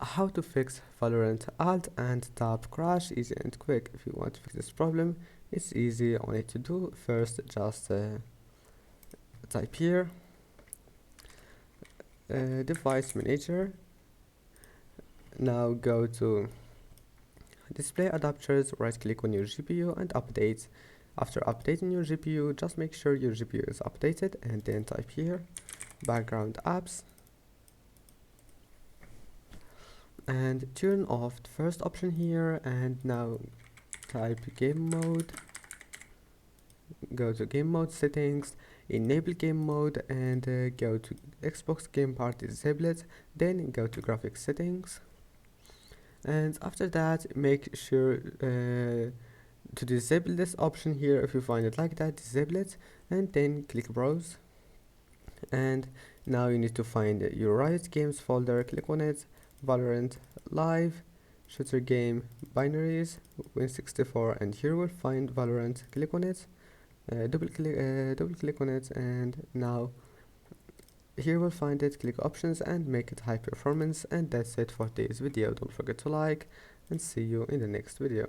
How to fix Valorant Alt and Tab crash easy and quick. If you want to fix this problem, it's easy. Only to do first, just type here device manager. Now go to display adapters, right click on your GPU and update. After updating your GPU, just make sure your GPU is updated and then type here background apps and turn off the first option here, and now type game mode. Go to game mode settings, enable game mode, and go to Xbox Game Party disable it, then go to graphics settings, and after that make sure to disable this option here. If you find it like that, disable it and then click browse, and now you need to find your Riot Games folder, click on it, Valorant Live, shooter game, binaries, Win64, and here we'll find Valorant. Click on it, double click on it, and now here we'll find it. Click options and make it high performance, and that's it for today's video. Don't forget to like and see you in the next video.